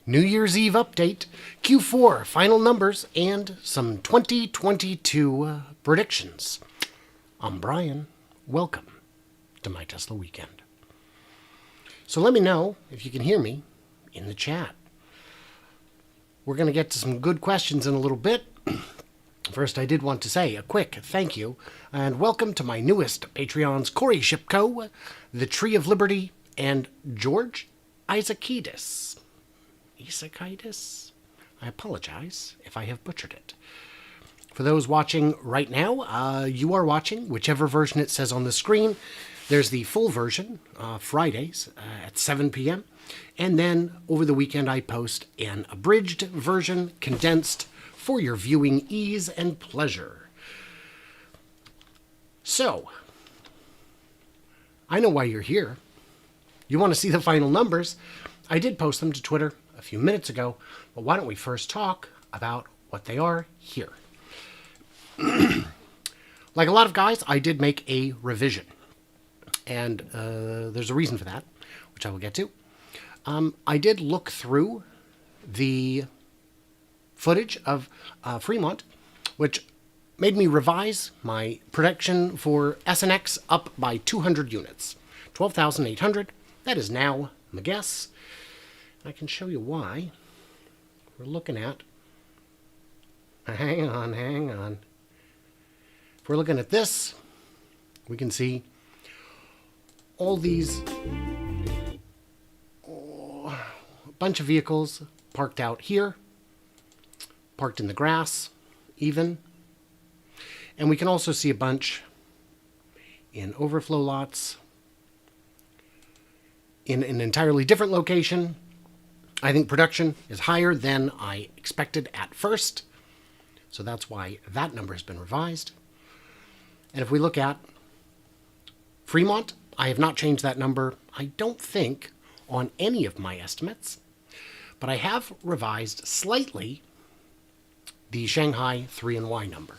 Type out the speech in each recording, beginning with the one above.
New Year's Eve update, Q4 final numbers, and some 2022 predictions. I'm Brian. Welcome to my Tesla weekend. So let me know if you can hear me in the chat. We're going to get to some good questions in a little bit. First, I did want to say a quick thank you and welcome to my newest Patreons, Corey Shipko, The Tree of Liberty, and George Isaacidis. Isaacidis? I apologize if I have butchered it. For those watching right now, you are watching whichever version it says on the screen. There's the full version, Fridays at 7 p.m. And then over the weekend, I post an abridged version, condensed, for your viewing ease and pleasure. So, I know why you're here. You want to see the final numbers. I did post them to Twitter a few minutes ago, but why don't we first talk about what they are here. Like a lot of guys, I did make a revision. And there's a reason for that, which I will get to. I did look through the footage of Fremont, which made me revise my prediction for SNX up by 200 units. 12,800. That is now my guess. I can show you why. We're looking at... Hang on. If we're looking at this, we can see all these... a bunch of vehicles parked out here. Parked in the grass, even. And we can also see a bunch in overflow lots in an entirely different location. I think production is higher than I expected at first. So that's why that number has been revised. And if we look at Fremont, I have not changed that number, I don't think, on any of my estimates. But I have revised slightly the Shanghai 3Y number,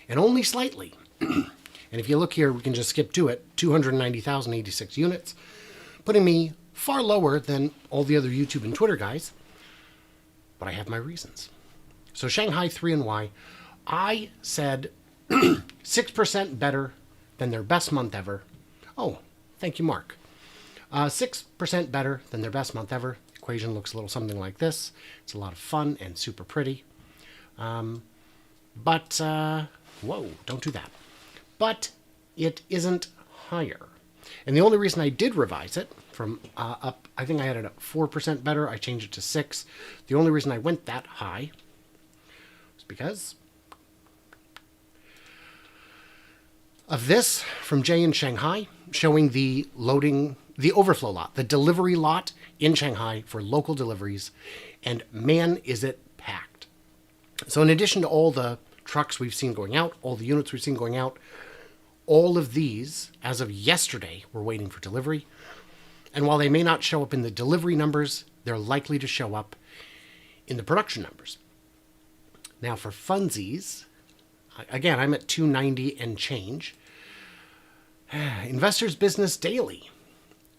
and only slightly. And if you look here, we can just skip to it, 290,086 units, putting me far lower than all the other YouTube and Twitter guys, but I have my reasons. So Shanghai 3Y, I said 6% better than their best month ever. Oh, thank you, Mark. 6% better than their best month ever. The equation looks a little something like this. It's a lot of fun and super pretty. Whoa, don't do that. But it isn't higher. And the only reason I did revise it from up, I think I had it at 4% better. I changed it to 6. The only reason I went that high was because of this from Jay in Shanghai, showing the loading, the overflow lot, the delivery lot in Shanghai for local deliveries. And man, is it packed. So in addition to all the trucks we've seen going out, all the units we've seen going out, all of these, as of yesterday, were waiting for delivery. And while they may not show up in the delivery numbers, they're likely to show up in the production numbers. Now for funsies, again, I'm at 290 and change. Investors Business Daily.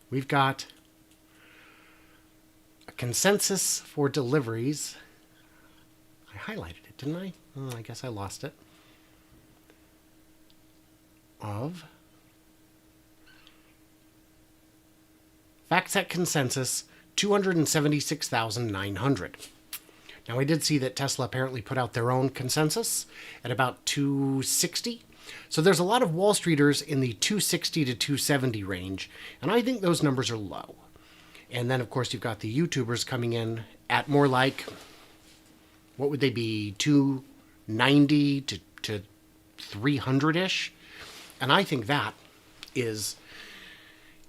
We've got a consensus for deliveries. I highlighted it, didn't I? Oh, I guess I lost it. Of FactSet consensus, 276,900. Now, I did see that Tesla apparently put out their own consensus at about 260. So there's a lot of Wall Streeters in the 260 to 270 range, and I think those numbers are low. And then, of course, you've got the YouTubers coming in at more like, what would they be, 290 to 300-ish? And I think that is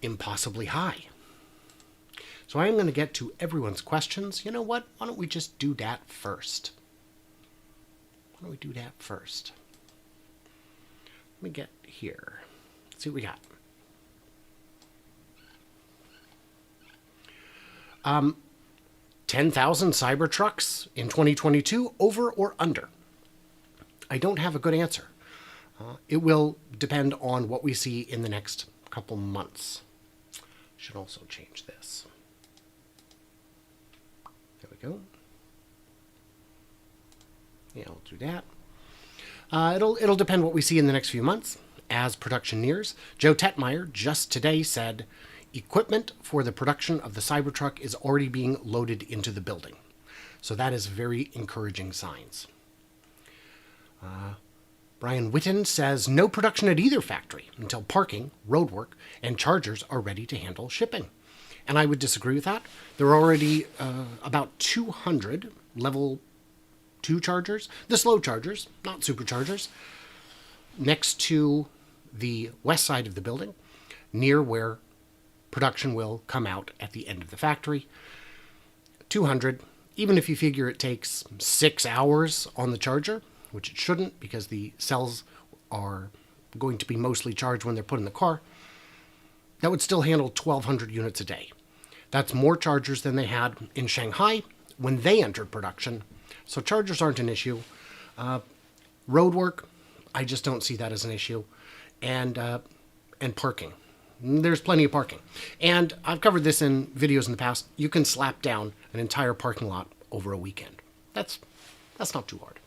impossibly high. So I am going to get to everyone's questions. You know what? Why don't we just do that first? Let me get here. Let's see what we got. 10,000 Cybertrucks in 2022, over or under? I don't have a good answer. It will depend on what we see in the next couple months. Should also change this. There we go. Yeah, I'll do that. It'll depend what we see in the next few months as production nears. Joe Tetmeyer just today said equipment for the production of the Cybertruck is already being loaded into the building. So that is very encouraging signs. Brian Witten says no production at either factory until parking, roadwork, and chargers are ready to handle shipping. And I would disagree with that. There are already about 200 level 2 chargers, the slow chargers, not superchargers, next to the west side of the building, near where production will come out at the end of the factory. 200, even if you figure it takes 6 hours on the charger, which it shouldn't because the cells are going to be mostly charged when they're put in the car, that would still handle 1,200 units a day. That's more chargers than they had in Shanghai when they entered production. So chargers aren't an issue. Roadwork, I just don't see that as an issue. And parking. There's plenty of parking. And I've covered this in videos in the past. You can slap down an entire parking lot over a weekend. That's not too hard.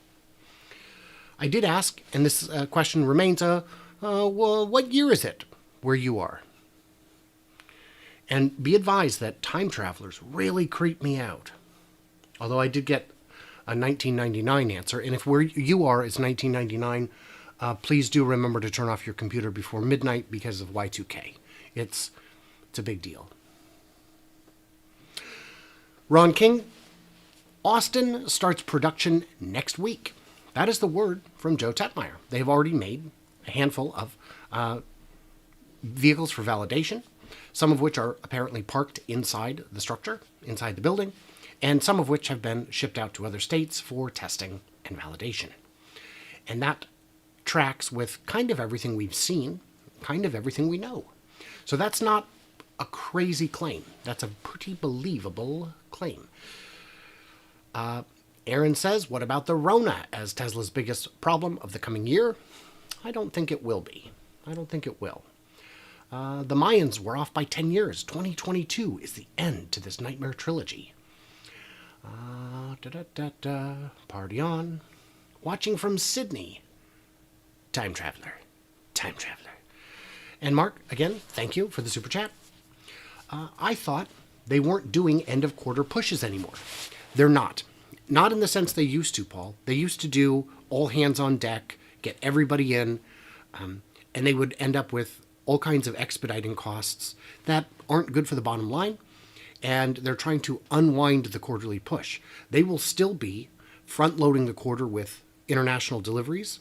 I did ask, and this question remains, well, what year is it where you are? And be advised that time travelers really creep me out. Although I did get a 1999 answer, and if where you are is 1999, please do remember to turn off your computer before midnight because of Y2K. It's a big deal. Ron King, Austin starts production next week. That is the word from Joe Tetmeyer. They've already made a handful of vehicles for validation, some of which are apparently parked inside the structure, inside the building, and some of which have been shipped out to other states for testing and validation. And that tracks with kind of everything we've seen, kind of everything we know. So that's not a crazy claim. That's a pretty believable claim. Aaron says, what about the Rona as Tesla's biggest problem of the coming year? I don't think it will be. I don't think it will. The Mayans were off by 10 years. 2022 is the end to this nightmare trilogy. Party on. Watching from Sydney. Time traveler. Time traveler. And Mark, again, thank you for the super chat. I thought they weren't doing end of quarter pushes anymore. They're not. Not in the sense they used to, Paul. They used to do all hands on deck, get everybody in, and they would end up with all kinds of expediting costs that aren't good for the bottom line, and they're trying to unwind the quarterly push. They will still be front-loading the quarter with international deliveries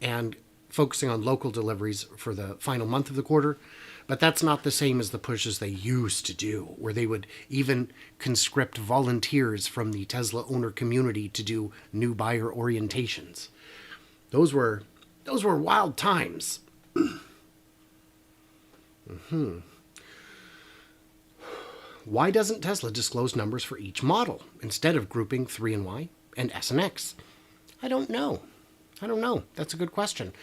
and focusing on local deliveries for the final month of the quarter, but that's not the same as the pushes they used to do, where they would even conscript volunteers from the Tesla owner community to do new buyer orientations. Those were wild times. Why doesn't Tesla disclose numbers for each model instead of grouping 3 and Y and S and X? I don't know. That's a good question.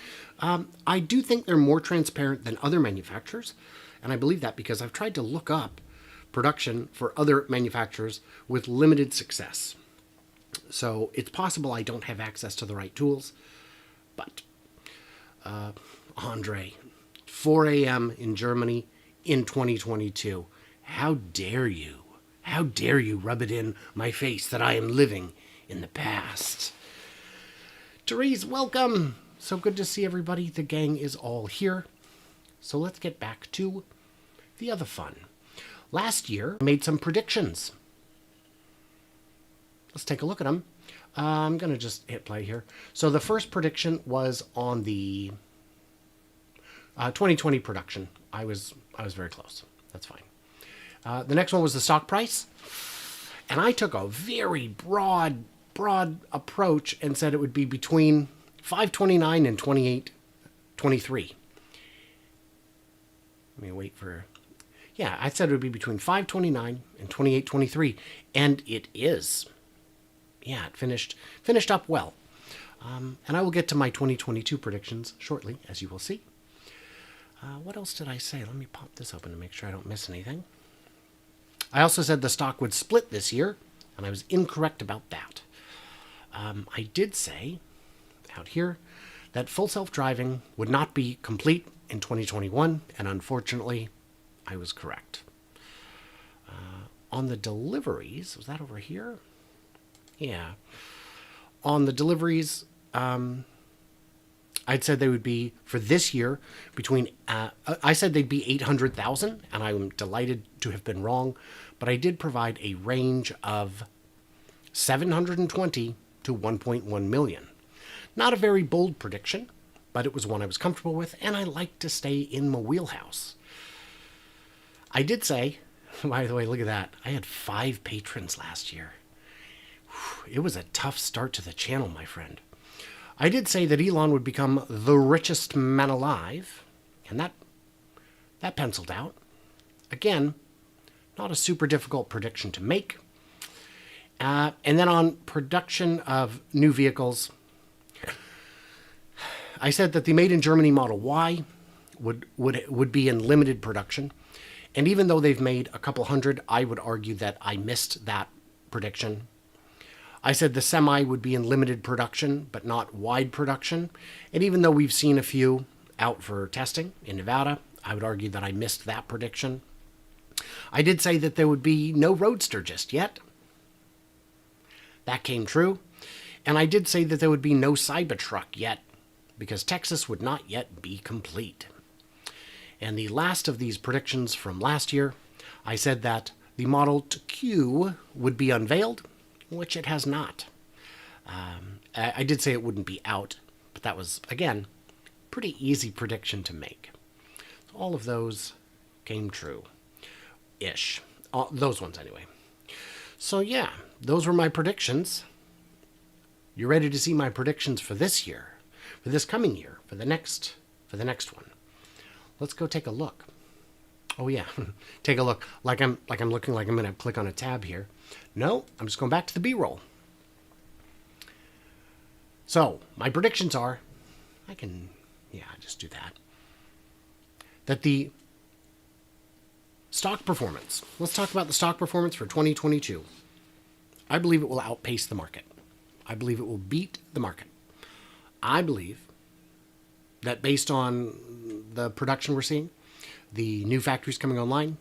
I do think they're more transparent than other manufacturers, and I believe that because I've tried to look up production for other manufacturers with limited success. So it's possible I don't have access to the right tools, but Andre, 4 a.m. in Germany in 2022. How dare you? How dare you rub it in my face that I am living in the past? Therese, welcome. So good to see everybody. The gang is all here. So let's get back to the other fun. Last year, I made some predictions. Let's take a look at them. I'm going to just hit play here. So the first prediction was on the 2020 production. I was very close. That's fine. The next one was the stock price. And I took a very broad approach and said it would be between 529 and 2823. Let me wait for... Yeah, I said it would be between 529 and 2823. And it is. Yeah, it finished up well. And I will get to my 2022 predictions shortly, as you will see. What else did I say? Let me pop this open to make sure I don't miss anything. I also said the stock would split this year, and I was incorrect about that. I did say, out here, that full self-driving would not be complete in 2021, and unfortunately, I was correct. On the deliveries, was that over here? Yeah. On the deliveries, I'd said they would be, for this year, between, I said they'd be 800,000, and I'm delighted to have been wrong, but I did provide a range of 720 to 1.1 million. Not a very bold prediction, but it was one I was comfortable with, and I like to stay in my wheelhouse. I did say, by the way, look at that, I had 5 patrons last year. It was a tough start to the channel, my friend. I did say that Elon would become the richest man alive, and that penciled out. Again, not a super difficult prediction to make. And then on production of new vehicles, I said that the made in Germany Model Y would be in limited production. And even though they've made a couple hundred, I would argue that I missed that prediction. I said the Semi would be in limited production, but not wide production. And even though we've seen a few out for testing in Nevada, I would argue that I missed that prediction. I did say that there would be no Roadster just yet. That came true. And I did say that there would be no Cybertruck yet, because Texas would not yet be complete. And the last of these predictions from last year, I said that the Model Q would be unveiled, which it has not. I did say it wouldn't be out, but that was, again, pretty easy prediction to make. So all of those came true-ish. Those ones, anyway. So yeah, those were my predictions. You ready to see my predictions for this year, for this coming year, for the next one? Let's go take a look. Oh yeah, take a look. Like I'm looking like I'm going to click on a tab here. No, I'm just going back to the B-roll. So my predictions are, just do that. That the stock performance. Let's talk about the stock performance for 2022. I believe it will outpace the market. I believe it will beat the market. I believe that based on the production we're seeing, the new factories coming online,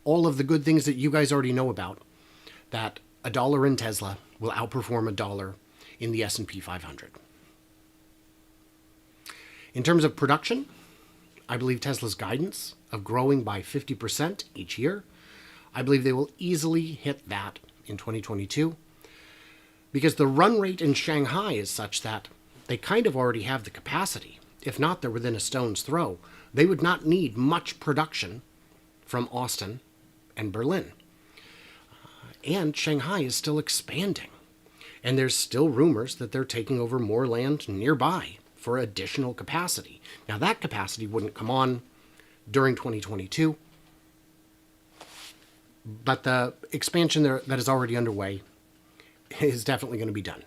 all of the good things that you guys already know about, that $1 in Tesla will outperform $1 in the S&P 500. In terms of production, I believe Tesla's guidance of growing by 50% each year, I believe they will easily hit that in 2022, because the run rate in Shanghai is such that they kind of already have the capacity. If not, they're within a stone's throw. They would not need much production from Austin and Berlin. And Shanghai is still expanding. And there's still rumors that they're taking over more land nearby for additional capacity. Now, that capacity wouldn't come on during 2022. But the expansion there that is already underway is definitely going to be done.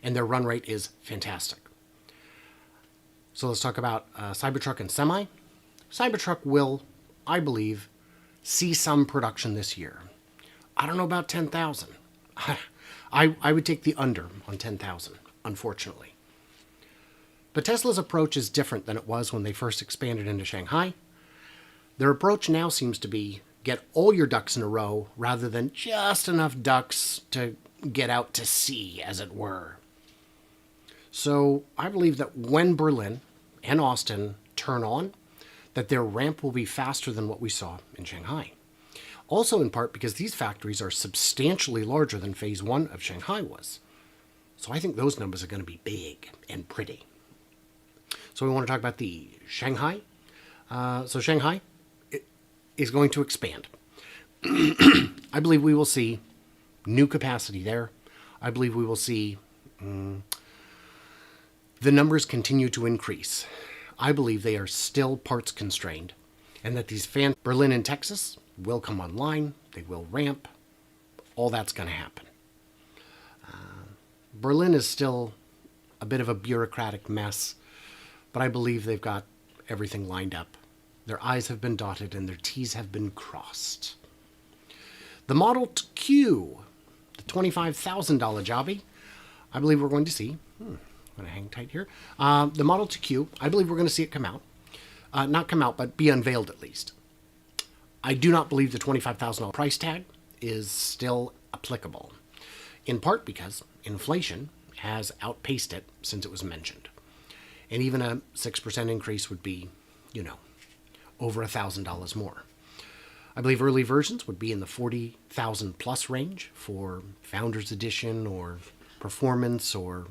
And their run rate is fantastic. So let's talk about Cybertruck and Semi. Cybertruck will, I believe, see some production this year. I don't know about 10,000. I would take the under on 10,000, unfortunately. But Tesla's approach is different than it was when they first expanded into Shanghai. Their approach now seems to be get all your ducks in a row rather than just enough ducks to get out to sea, as it were. So I believe that when Berlin and Austin turn on, that their ramp will be faster than what we saw in Shanghai. Also in part because these factories are substantially larger than phase 1 of Shanghai was. So I think those numbers are going to be big and pretty. So we want to talk about the Shanghai. So Shanghai is going to expand. I believe we will see new capacity there. I believe we will see the numbers continue to increase. I believe they are still parts constrained, and that these Berlin and Texas will come online. They will ramp. All that's going to happen. Berlin is still a bit of a bureaucratic mess, but I believe they've got everything lined up Their I's have been dotted and their T's have been crossed. The Model Q, the $25,000 jobby, I believe we're going to see. I'm going to hang tight here. The Model Q, I believe we're going to see it come out. Not come out, but be unveiled at least. I do not believe the $25,000 price tag is still applicable, in part because inflation has outpaced it since it was mentioned. And even a 6% increase would be, over $1,000 more. I believe early versions would be in the 40,000 plus range for Founders Edition or Performance or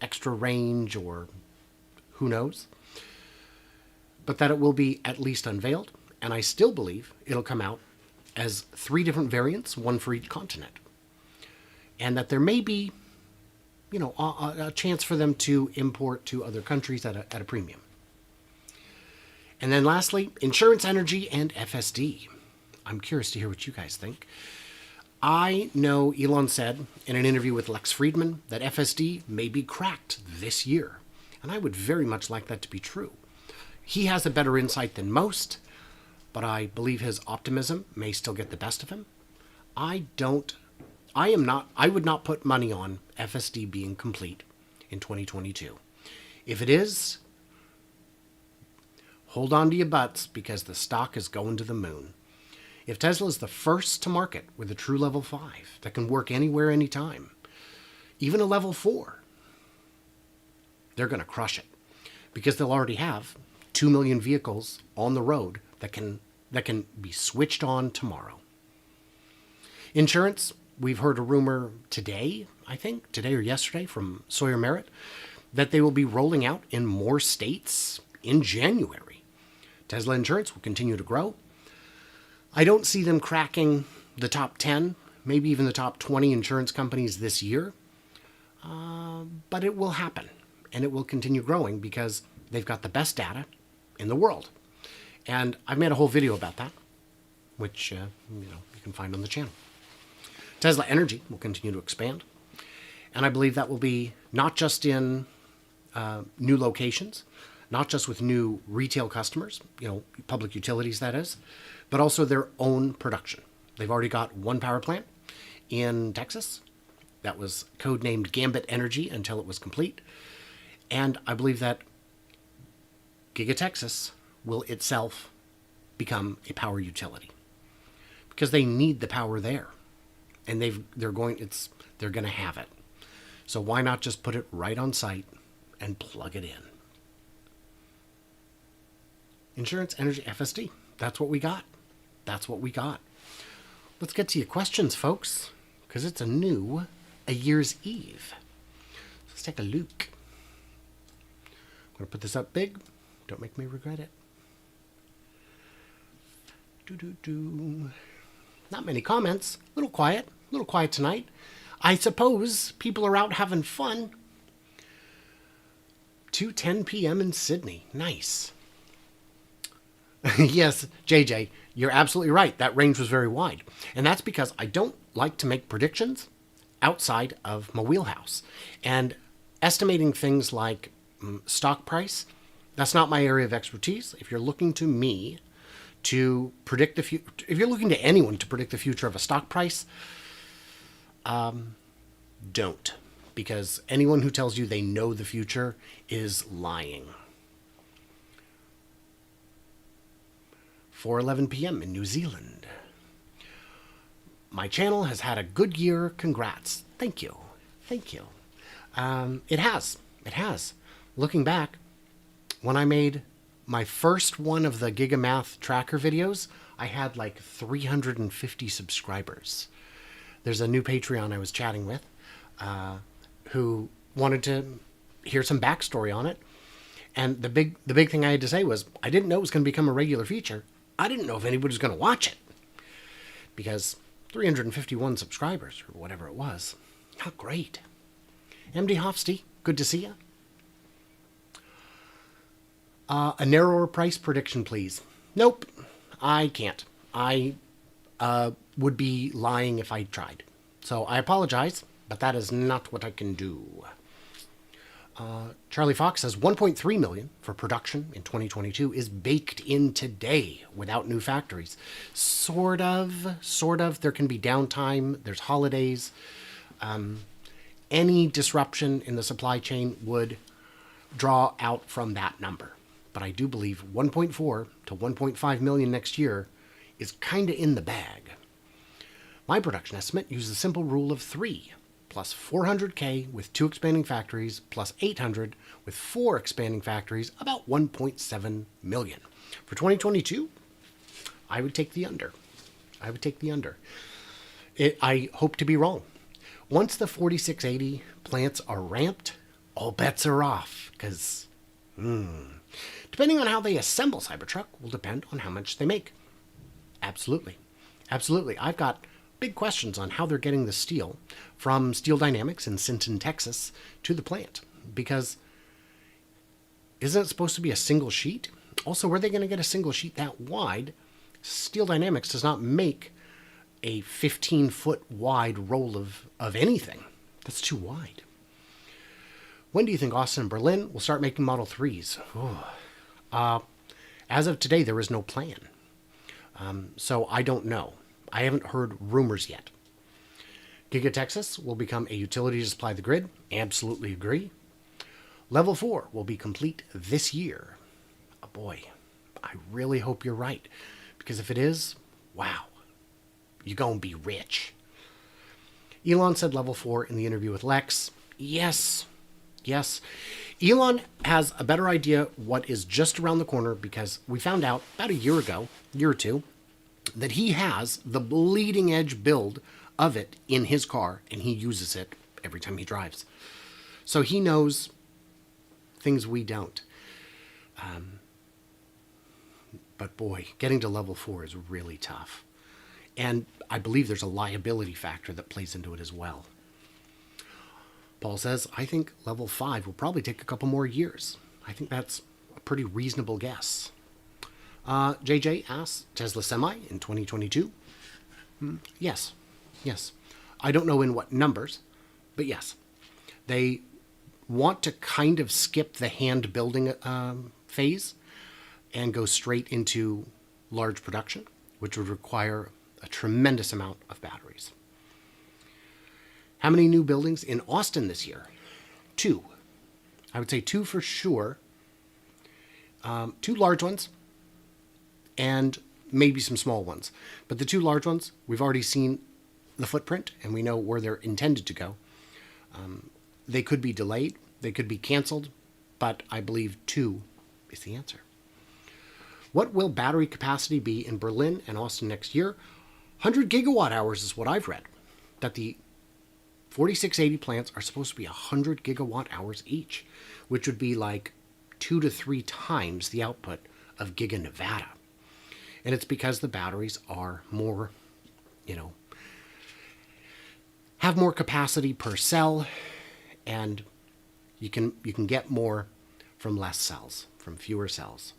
Extra Range or who knows. But that it will be at least unveiled, and I still believe it'll come out as 3 different variants, 1 for each continent. And that there may be, a chance for them to import to other countries at a premium. And then lastly, insurance, energy, and FSD. I'm curious to hear what you guys think. I know Elon said in an interview with Lex Friedman that FSD may be cracked this year. And I would very much like that to be true. He has a better insight than most, but I believe his optimism may still get the best of him. I would not put money on FSD being complete in 2022. If it is, hold on to your butts because the stock is going to the moon. If Tesla is the first to market with a true level 5 that can work anywhere, anytime, even a level 4, they're going to crush it because they'll already have 2 million vehicles on the road that can be switched on tomorrow. Insurance, we've heard a rumor today or yesterday from Sawyer Merritt, that they will be rolling out in more states in January. Tesla Insurance will continue to grow. I don't see them cracking the top 10, maybe even the top 20 insurance companies this year, but it will happen, and it will continue growing because they've got the best data in the world. And I've made a whole video about that, which you can find on the channel. Tesla Energy will continue to expand, and I believe that will be not just in new locations, not just with new retail customers, public utilities that is, but also their own production. They've already got 1 power plant in Texas that was codenamed Gambit Energy until it was complete, and I believe that Giga Texas will itself become a power utility because they need the power there, and they're going to have it. So why not just put it right on site and plug it in? Insurance, energy, FSD. That's what we got. Let's get to your questions, folks, because it's a year's eve. Let's take a look. I'm going to put this up big. Don't make me regret it. Not many comments. A little quiet tonight. I suppose people are out having fun. 2:10 p.m. in Sydney. Nice. Yes, JJ, you're absolutely right. That range was very wide. And that's because I don't like to make predictions outside of my wheelhouse. And estimating things like stock price, that's not my area of expertise. If you're looking to me to predict the future, if you're looking to anyone to predict the future of a stock price, don't. Because anyone who tells you they know the future is lying. 4:11 p.m. in New Zealand. My channel has had a good year. Congrats. Thank you. It has. Looking back, when I made my first one of the Giga Math tracker videos, I had like 350 subscribers. There's a new Patreon I was chatting with who wanted to hear some backstory on it. And the big thing I had to say was, I didn't know it was going to become a regular feature. I didn't know if anybody was going to watch it. Because 351 subscribers, or whatever it was. How great. MD Hofsty, good to see you. A narrower price prediction, please. Nope, I can't. I would be lying if I tried. So I apologize, but that is not what I can do. Charlie Fox says 1.3 million for production in 2022 is baked in today without new factories. Sort of. There can be downtime. There's holidays. Any disruption in the supply chain would draw out from that number. But I do believe 1.4 to 1.5 million next year is kind of in the bag. My production estimate uses a simple rule of 3, plus 400K with 2 expanding factories, plus 800 with 4 expanding factories, about 1.7 million. For 2022, I would take the under. I hope to be wrong. Once the 4680 plants are ramped, all bets are off, because depending on how they assemble Cybertruck will depend on how much they make. Absolutely. I've got big questions on how they're getting the steel from Steel Dynamics in Sinton, Texas, to the plant. Because isn't it supposed to be a single sheet? Also, where are they going to get a single sheet that wide? Steel Dynamics does not make a 15-foot wide roll of anything. That's too wide. When do you think Austin and Berlin will start making Model 3s? As of today, there is no plan. So I don't know. I haven't heard rumors yet. Giga Texas will become a utility to supply the grid. Absolutely agree. Level 4 will be complete this year. Oh boy, I really hope you're right. Because if it is, wow, you're going to be rich. Elon said level 4 in the interview with Lex. Yes. Elon has a better idea what is just around the corner because we found out about a year or two, that he has the bleeding edge build of it in his car and he uses it every time he drives. So he knows things we don't. But boy, getting to level 4 is really tough. And I believe there's a liability factor that plays into it as well. Paul says, I think level 5 will probably take a couple more years. I think that's a pretty reasonable guess. JJ asks, Tesla Semi in 2022? Yes. I don't know in what numbers, but yes. They want to kind of skip the hand building phase and go straight into large production, which would require a tremendous amount of batteries. How many new buildings in Austin this year? 2. I would say 2 for sure. 2 large ones and maybe some small ones. But the 2 large ones, we've already seen the footprint and we know where they're intended to go. They could be delayed. They could be canceled. But I believe 2 is the answer. What will battery capacity be in Berlin and Austin next year? 100 gigawatt hours is what I've read. That the 4680 plants are supposed to be 100 gigawatt hours each, which would be like 2 to 3 times the output of Giga Nevada. And it's because the batteries are more, have more capacity per cell, and you can get more from less cells, from fewer cells.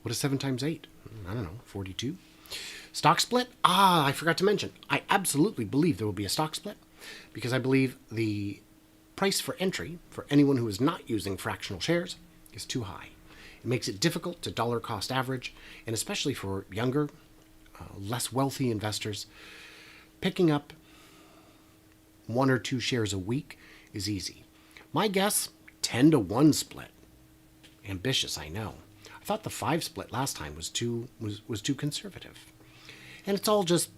What is 7 times 8? I don't know, 42? Stock split? I forgot to mention. I absolutely believe there will be a stock split because I believe the price for entry for anyone who is not using fractional shares is too high. It makes it difficult to dollar cost average, and especially for younger, less wealthy investors, picking up 1 or 2 shares a week is easy. My guess, 10 to 1 split. Ambitious, I know. I thought the 5 split last time was too conservative. And it's all just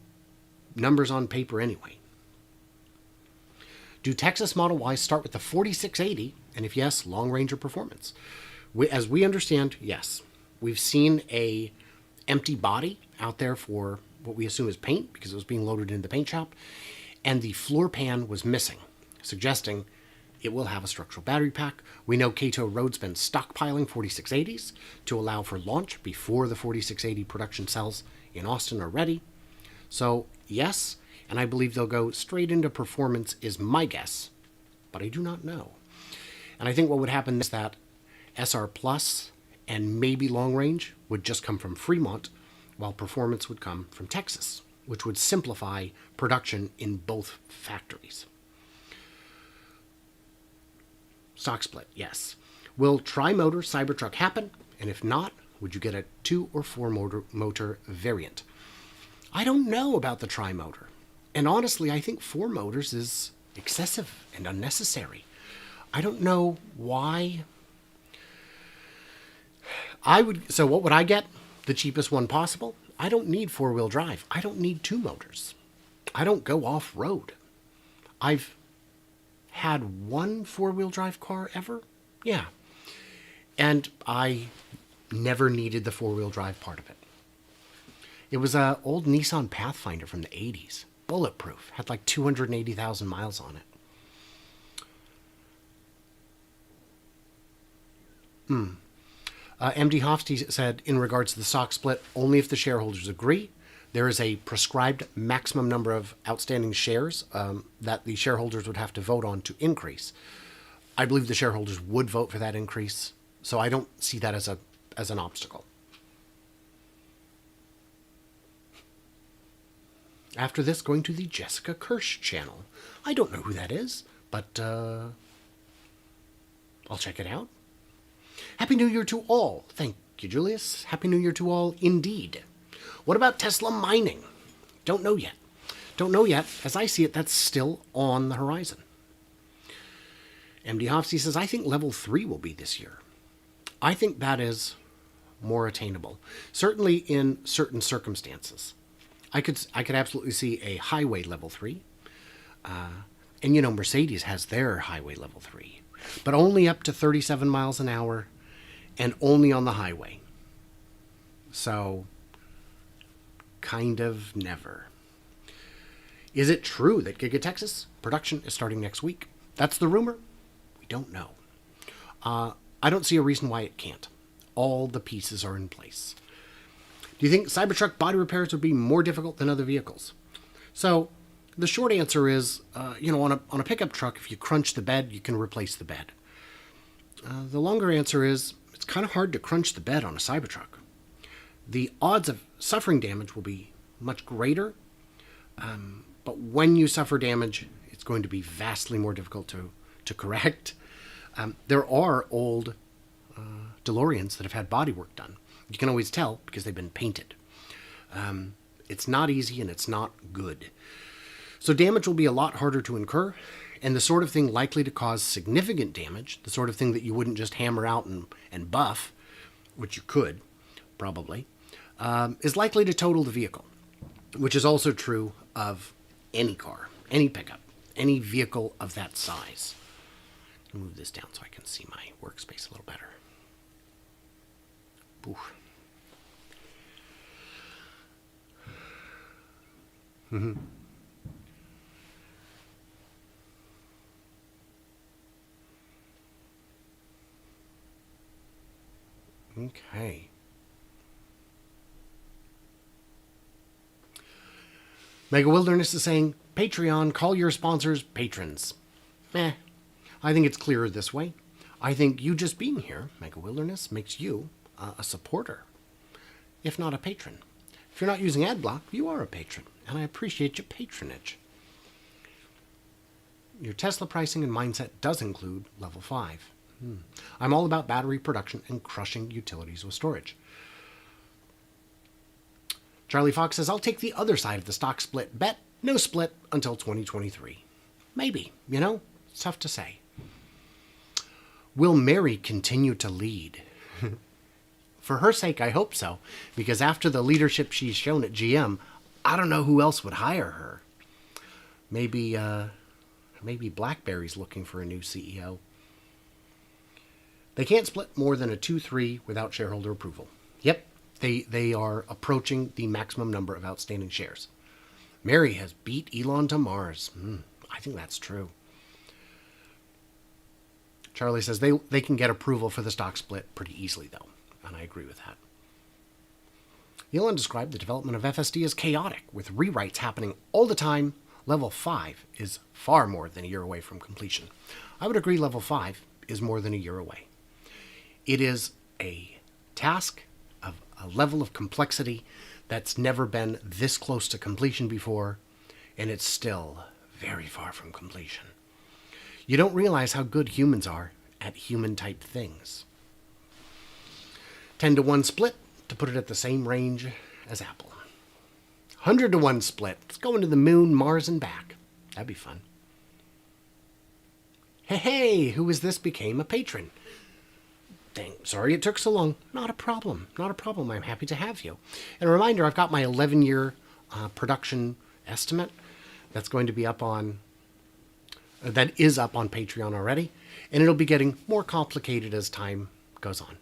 numbers on paper anyway. Do Texas Model Ys start with the 4680? And if yes, long range or performance? As we understand, yes. We've seen a empty body out there for what we assume is paint because it was being loaded in the paint shop. And the floor pan was missing, suggesting it will have a structural battery pack. We know Cato Road's been stockpiling 4680s to allow for launch before the 4680 production cells in Austin are ready. So yes, and I believe they'll go straight into performance is my guess, but I do not know. And I think what would happen is that SR Plus and maybe long range would just come from Fremont, while performance would come from Texas, which would simplify production in both factories. Stock split, yes. Will tri-motor Cybertruck happen? And if not, would you get a 2 or 4 motor variant? I don't know about the tri-motor. And honestly, I think 4 motors is excessive and unnecessary. I don't know why. So what would I get? The cheapest one possible? I don't need 4-wheel drive. I don't need 2 motors. I don't go off-road. I've had 1 4-wheel drive car ever. Yeah. And I never needed the 4-wheel drive part of it. It was an old Nissan Pathfinder from the 80s. Bulletproof. Had like 280,000 miles on it. MD Hofsty said, in regards to the stock split, only if the shareholders agree. There is a prescribed maximum number of outstanding shares that the shareholders would have to vote on to increase. I believe the shareholders would vote for that increase, so I don't see that as an obstacle. After this, going to the Jessica Kirsch channel. I don't know who that is, but I'll check it out. Happy New Year to all. Thank you, Julius. Happy New Year to all indeed. What about Tesla mining? Don't know yet. Don't know yet. As I see it, that's still on the horizon. MD Hofsey says, I think level 3 will be this year. I think that is more attainable. Certainly in certain circumstances. I could absolutely see a highway level 3. And you know, Mercedes has their highway level 3. But only up to 37 miles an hour and only on the highway. So, kind of never. Is it true that Giga Texas production is starting next week? That's the rumor. We don't know. I don't see a reason why it can't. All the pieces are in place. Do you think Cybertruck body repairs would be more difficult than other vehicles? So, the short answer is, on a pickup truck, if you crunch the bed, you can replace the bed. The longer answer is, it's kind of hard to crunch the bed on a Cybertruck. The odds of suffering damage will be much greater, but when you suffer damage, it's going to be vastly more difficult to correct. There are old DeLoreans that have had body work done. You can always tell because they've been painted. It's not easy and it's not good. So damage will be a lot harder to incur, and the sort of thing likely to cause significant damage, the sort of thing that you wouldn't just hammer out and buff, which you could, probably, is likely to total the vehicle, which is also true of any car, any pickup, any vehicle of that size. I'll move this down so I can see my workspace a little better. Oof. Mm-hmm. Okay. Mega Wilderness is saying, Patreon, call your sponsors patrons. I think it's clearer this way. I think you just being here, Mega Wilderness, makes you a supporter, if not a patron. If you're not using AdBlock, you are a patron, and I appreciate your patronage. Your Tesla pricing and mindset does include level 5. I'm all about battery production and crushing utilities with storage. Charlie Fox says, I'll take the other side of the stock split bet. No split until 2023. Maybe, it's tough to say. Will Mary continue to lead? For her sake, I hope so, because after the leadership she's shown at GM, I don't know who else would hire her. Maybe BlackBerry's looking for a new CEO. They can't split more than a 2-3 without shareholder approval. Yep, they are approaching the maximum number of outstanding shares. Mary has beat Elon to Mars. I think that's true. Charlie says they can get approval for the stock split pretty easily, though, and I agree with that. Elon described the development of FSD as chaotic, with rewrites happening all the time. Level 5 is far more than a year away from completion. I would agree level 5 is more than a year away. It is a task of a level of complexity that's never been this close to completion before, and it's still very far from completion. You don't realize how good humans are at human-type things. 10-to-1 split to put it at the same range as Apple. 100-to-1 split. Let's go into the moon, Mars, and back. That'd be fun. Hey, who is this became a patron? Dang, sorry it took so long. Not a problem. Not a problem. I'm happy to have you. And a reminder, I've got my 11-year production estimate that's going to be up on, that is up on Patreon already. And it'll be getting more complicated as time goes on.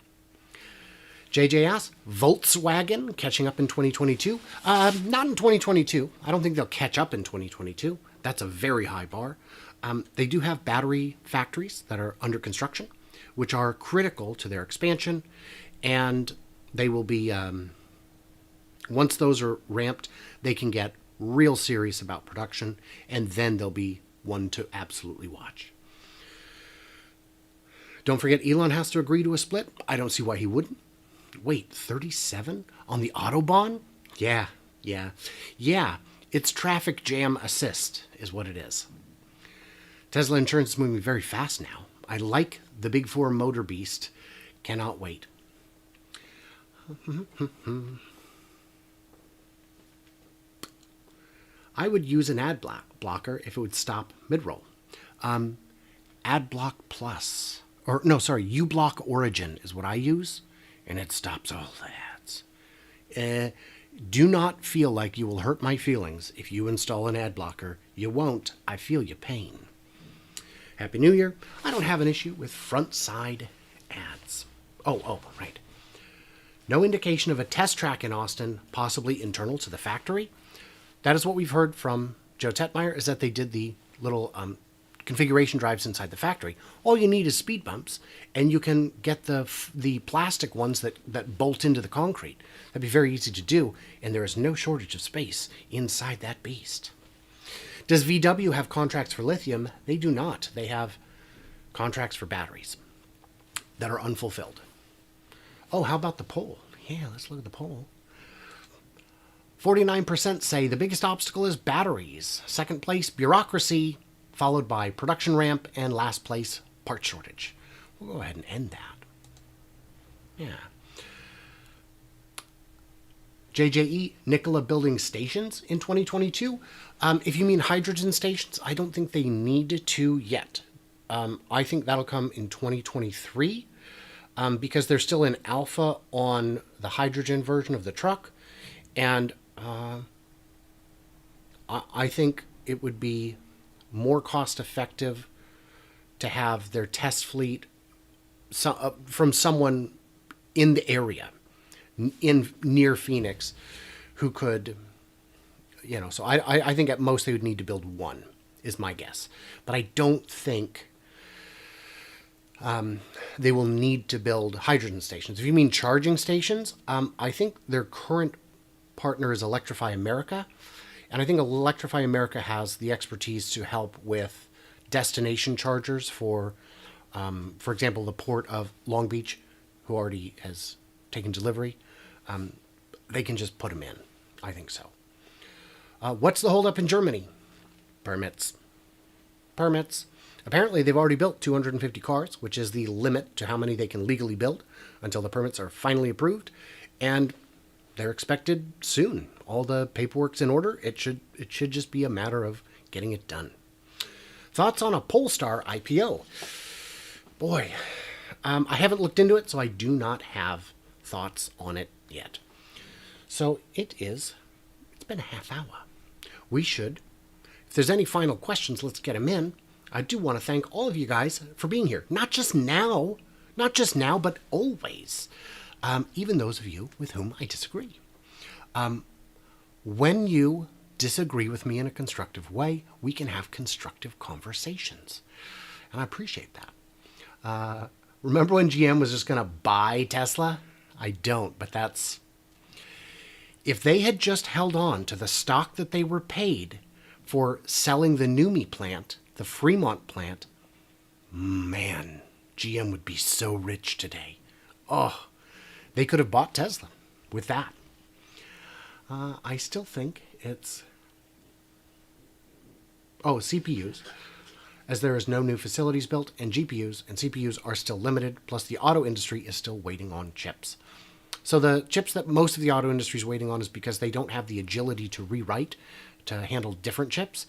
JJ asks, Volkswagen catching up in 2022? Not in 2022. I don't think they'll catch up in 2022. That's a very high bar. They do have battery factories that are under construction, which are critical to their expansion. And they will be, once those are ramped, they can get real serious about production. And then they'll be one to absolutely watch. Don't forget, Elon has to agree to a split. I don't see why he wouldn't. Wait, 37 on the Autobahn? Yeah. It's traffic jam assist is what it is. Tesla insurance is moving very fast now. I like the Big Four motor beast. Cannot wait. I would use an ad blocker if it would stop mid-roll. Adblock Plus. Or, no, sorry, uBlock Origin is what I use. And it stops all the ads. Do not feel like you will hurt my feelings if you install an ad blocker. You won't. I feel your pain. Happy New Year. I don't have an issue with front side ads. Oh, right. No indication of a test track in Austin, possibly internal to the factory. That is what we've heard from Joe Tetmeyer, is that they did the little configuration drives inside the factory. All you need is speed bumps, and you can get the plastic ones that bolt into the concrete. That'd be very easy to do, and there is no shortage of space inside that beast. Does VW have contracts for lithium? They do not. They have contracts for batteries that are unfulfilled. Oh, how about the poll? Yeah, let's look at the poll. 49% say the biggest obstacle is batteries. Second place, bureaucracy, followed by production ramp, and last place, part shortage. We'll go ahead and end that. Yeah. JJE, Nikola building stations in 2022. If you mean hydrogen stations, I don't think they need to yet. I think that'll come in 2023 because they're still in alpha on the hydrogen version of the truck. And I think it would be more cost effective to have their test fleet from someone in the area, near Phoenix, who could, so I think at most they would need to build one, is my guess. But I don't think they will need to build hydrogen stations. If you mean charging stations, I think their current partner is Electrify America. And I think Electrify America has the expertise to help with destination chargers for example, the port of Long Beach, who already has taken delivery. They can just put them in. I think so. What's the holdup in Germany? Permits. Apparently, they've already built 250 cars, which is the limit to how many they can legally build until the permits are finally approved. And they're expected soon. All the paperwork's in order. It should just be a matter of getting it done. Thoughts on a Polestar IPO? Boy, I haven't looked into it, so I do not have thoughts on it yet. So it's been a half hour. If there's any final questions, let's get them in. I do want to thank all of you guys for being here. Not just now, but always. Even those of you with whom I disagree. When you disagree with me in a constructive way, we can have constructive conversations. And I appreciate that. Remember when GM was just going to buy Tesla? I don't, but if they had just held on to the stock that they were paid for selling the NUMMI plant, the Fremont plant, man, GM would be so rich today. Oh, they could have bought Tesla with that. I still think it's... Oh, CPUs. as there is no new facilities built, and GPUs and CPUs are still limited, plus the auto industry is still waiting on chips. So the chips that most of the auto industry is waiting on is because they don't have the agility to rewrite to handle different chips.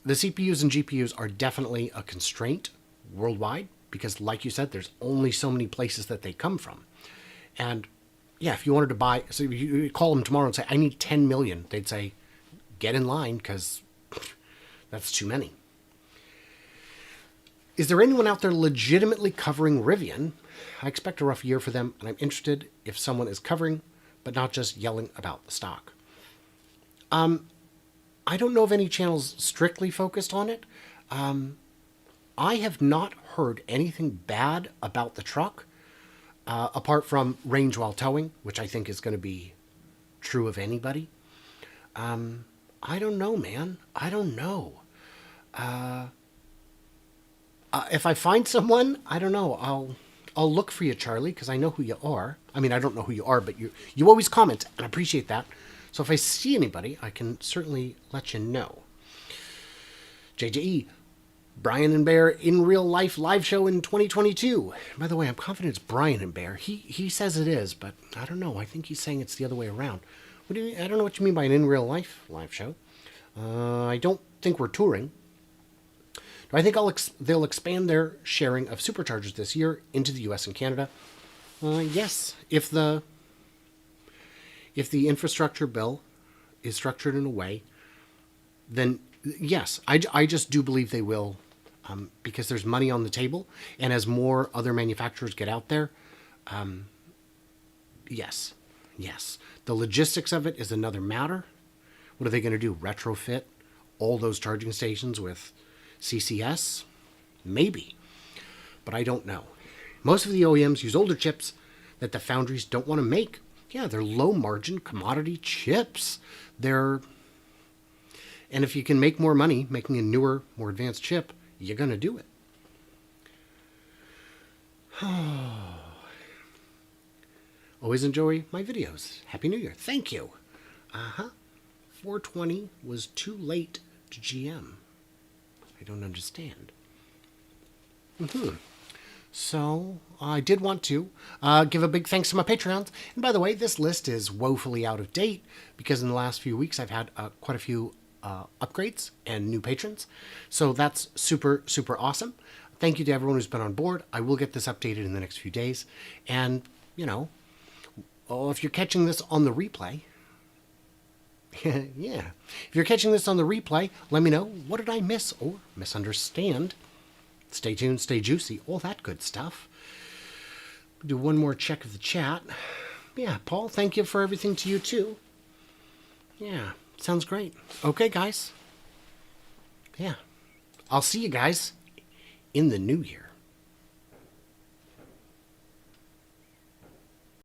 The CPUs and GPUs are definitely a constraint worldwide because, like you said, there's only so many places that they come from. And yeah, if you wanted to buy, so you call them tomorrow and say, I need 10 million, they'd say, get in line because that's too many. Is there anyone out there legitimately covering Rivian? I expect a rough year for them, and I'm interested if someone is covering, but not just yelling about the stock. I don't know of any channels strictly focused on it. I have not heard anything bad about the truck, apart from range while towing, which I think is going to be true of anybody. I don't know, man. I don't know. If I find someone, I don't know. I'll look for you, Charlie, because I know who you are. I mean, I don't know who you are, but you always comment, and I appreciate that. So if I see anybody, I can certainly let you know. JJE, Brian and Bear in real life live show in 2022. By the way, I'm confident it's Brian and Bear. He says it is, but I don't know. I think he's saying it's the other way around. I don't know what you mean by an in real life live show. I don't think we're touring. Do I think they'll expand their sharing of superchargers this year into the US and Canada? Yes. If the infrastructure bill is structured in a way, then yes, I just do believe they will, because there's money on the table, and as more other manufacturers get out there, yes. The logistics of it is another matter. What are they going to do? Retrofit all those charging stations with CCS? Maybe, but I don't know. Most of the OEMs use older chips that the foundries don't want to make. Yeah, they're low margin commodity chips. And if you can make more money making a newer, more advanced chip, you're going to do it. Always enjoy my videos. Happy New Year. Thank you. 420 was too late to GM. I don't understand. So I did want to give a big thanks to my Patrons. And by the way, this list is woefully out of date because in the last few weeks I've had quite a few upgrades and new patrons. So that's super, super awesome. Thank you to everyone who's been on board. I will get this updated in the next few days. And, if you're catching this on the replay, yeah. If you're catching this on the replay, let me know. What did I miss or misunderstand? Stay tuned, stay juicy, all that good stuff. Do one more check of the chat. Yeah, Paul, thank you for everything to you too. Yeah, sounds great. Okay, guys. Yeah. I'll see you guys in the new year.